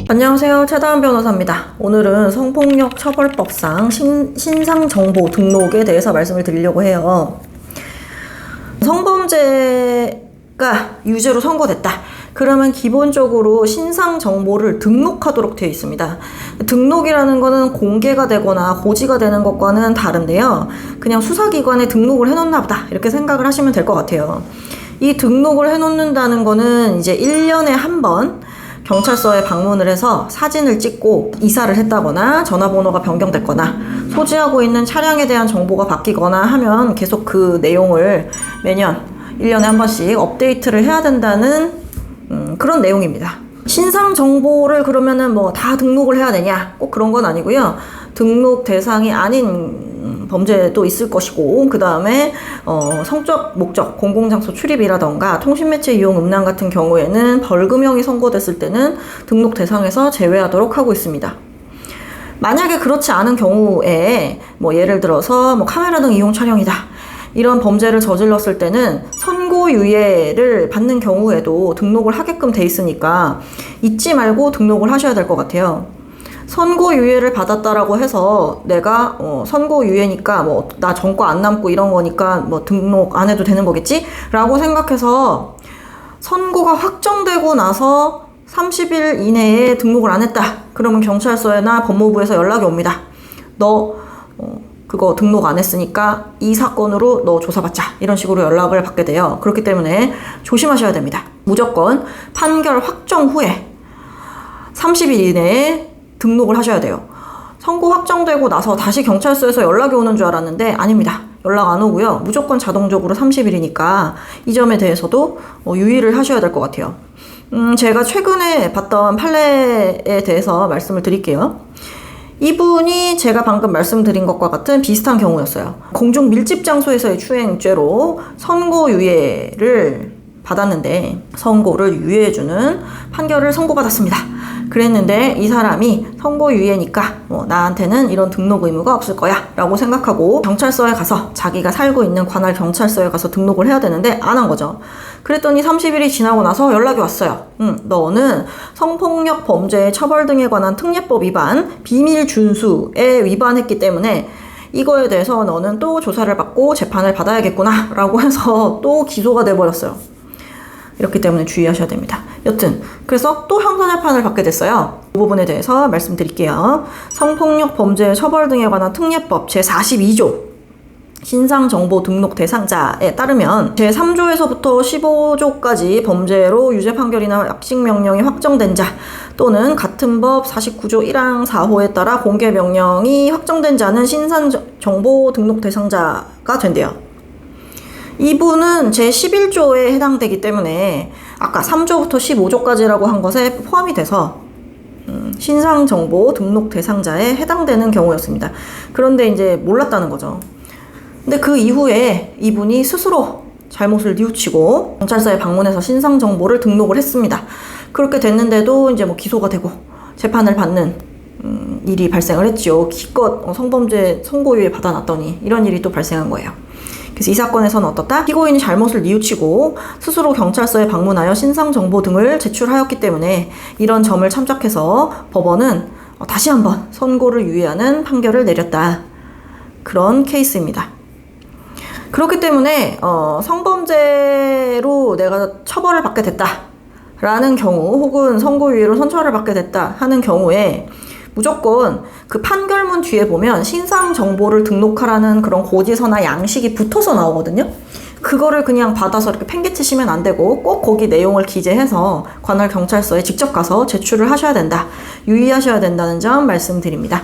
안녕하세요. 최다은 변호사입니다. 오늘은 성폭력 처벌법상 신상정보 등록에 대해서 말씀을 드리려고 해요. 성범죄가 유죄로 선고됐다. 그러면 기본적으로 신상정보를 등록하도록 되어 있습니다. 등록이라는 거는 공개가 되거나 고지가 되는 것과는 다른데요. 그냥 수사기관에 등록을 해놓나 보다 이렇게 생각을 하시면 될 것 같아요. 이 등록을 해놓는다는 거는 이제 1년에 한 번 경찰서에 방문을 해서 사진을 찍고 이사를 했다거나 전화번호가 변경됐거나 소지하고 있는 차량에 대한 정보가 바뀌거나 하면 계속 그 내용을 매년 1년에 한 번씩 업데이트를 해야 된다는 그런 내용입니다. 신상 정보를 그러면은 뭐 다 등록을 해야 되냐? 꼭 그런 건 아니고요. 등록 대상이 아닌 범죄도 있을 것이고, 그 다음에 성적 목적, 공공장소 출입이라던가 통신매체 이용 음란 같은 경우에는 벌금형이 선고됐을 때는 등록 대상에서 제외하도록 하고 있습니다. 만약에 그렇지 않은 경우에 뭐 예를 들어서 뭐 카메라 등 이용 촬영이다, 이런 범죄를 저질렀을 때는 선고유예를 받는 경우에도 등록을 하게끔 돼 있으니까 잊지 말고 등록을 하셔야 될 것 같아요. 선고유예를 받았다라고 해서 내가 선고유예니까 뭐 나 전과 안 남고 이런 거니까 뭐 등록 안 해도 되는 거겠지? 라고 생각해서 선고가 확정되고 나서 30일 이내에 등록을 안 했다. 그러면 경찰서나 법무부에서 연락이 옵니다. 너 그거 등록 안 했으니까 이 사건으로 너 조사받자, 이런 식으로 연락을 받게 돼요. 그렇기 때문에 조심하셔야 됩니다. 무조건 판결 확정 후에 30일 이내에 등록을 하셔야 돼요. 선고 확정되고 나서 다시 경찰서에서 연락이 오는 줄 알았는데 아닙니다. 연락 안 오고요. 무조건 자동적으로 30일이니까 이 점에 대해서도 유의를 하셔야 될 것 같아요. 제가 최근에 봤던 판례에 대해서 말씀을 드릴게요. 이분이 제가 방금 말씀드린 것과 같은 비슷한 경우였어요. 공중 밀집 장소에서의 추행죄로 선고유예를 받았는데 선고를 유예해주는 판결을 선고받았습니다. 그랬는데 이 사람이 선고유예니까 뭐 나한테는 이런 등록 의무가 없을 거야 라고 생각하고 경찰서에 가서 자기가 살고 있는 관할 경찰서에 가서 등록을 해야 되는데 안 한 거죠. 그랬더니 30일이 지나고 나서 연락이 왔어요. 너는 성폭력 범죄의 처벌 등에 관한 특례법 위반, 비밀 준수에 위반했기 때문에 이거에 대해서 너는 또 조사를 받고 재판을 받아야겠구나 라고 해서 또 기소가 돼버렸어요. 이렇기 때문에 주의하셔야 됩니다. 여튼 그래서 또 형사재판을 받게 됐어요. 이 부분에 대해서 말씀드릴게요. 성폭력 범죄 처벌 등에 관한 특례법 제42조 신상정보 등록 대상자에 따르면 제3조에서부터 15조까지 범죄로 유죄 판결이나 약식 명령이 확정된 자 또는 같은 법 49조 1항 4호에 따라 공개 명령이 확정된 자는 신상정보 등록 대상자가 된대요. 이분은 제11조에 해당되기 때문에 아까 3조부터 15조까지라고 한 것에 포함이 돼서 신상정보 등록 대상자에 해당되는 경우였습니다. 그런데 이제 몰랐다는 거죠. 근데 그 이후에 이분이 스스로 잘못을 뉘우치고 경찰서에 방문해서 신상정보를 등록을 했습니다. 그렇게 됐는데도 이제 뭐 기소가 되고 재판을 받는 일이 발생을 했죠. 기껏 성범죄 선고유예 받아놨더니 이런 일이 또 발생한 거예요. 그래서 이 사건에서는 어떻다? 피고인이 잘못을 뉘우치고 스스로 경찰서에 방문하여 신상정보 등을 제출하였기 때문에 이런 점을 참작해서 법원은 다시 한번 선고를 유예하는 판결을 내렸다. 그런 케이스입니다. 그렇기 때문에 성범죄로 내가 처벌을 받게 됐다 라는 경우 혹은 선고유예로 선처를 받게 됐다 하는 경우에 무조건 그 판결문 뒤에 보면 신상정보를 등록하라는 그런 고지서나 양식이 붙어서 나오거든요. 그거를 그냥 받아서 이렇게 팽개치시면 안 되고 꼭 거기 내용을 기재해서 관할 경찰서에 직접 가서 제출을 하셔야 된다. 유의하셔야 된다는 점 말씀드립니다.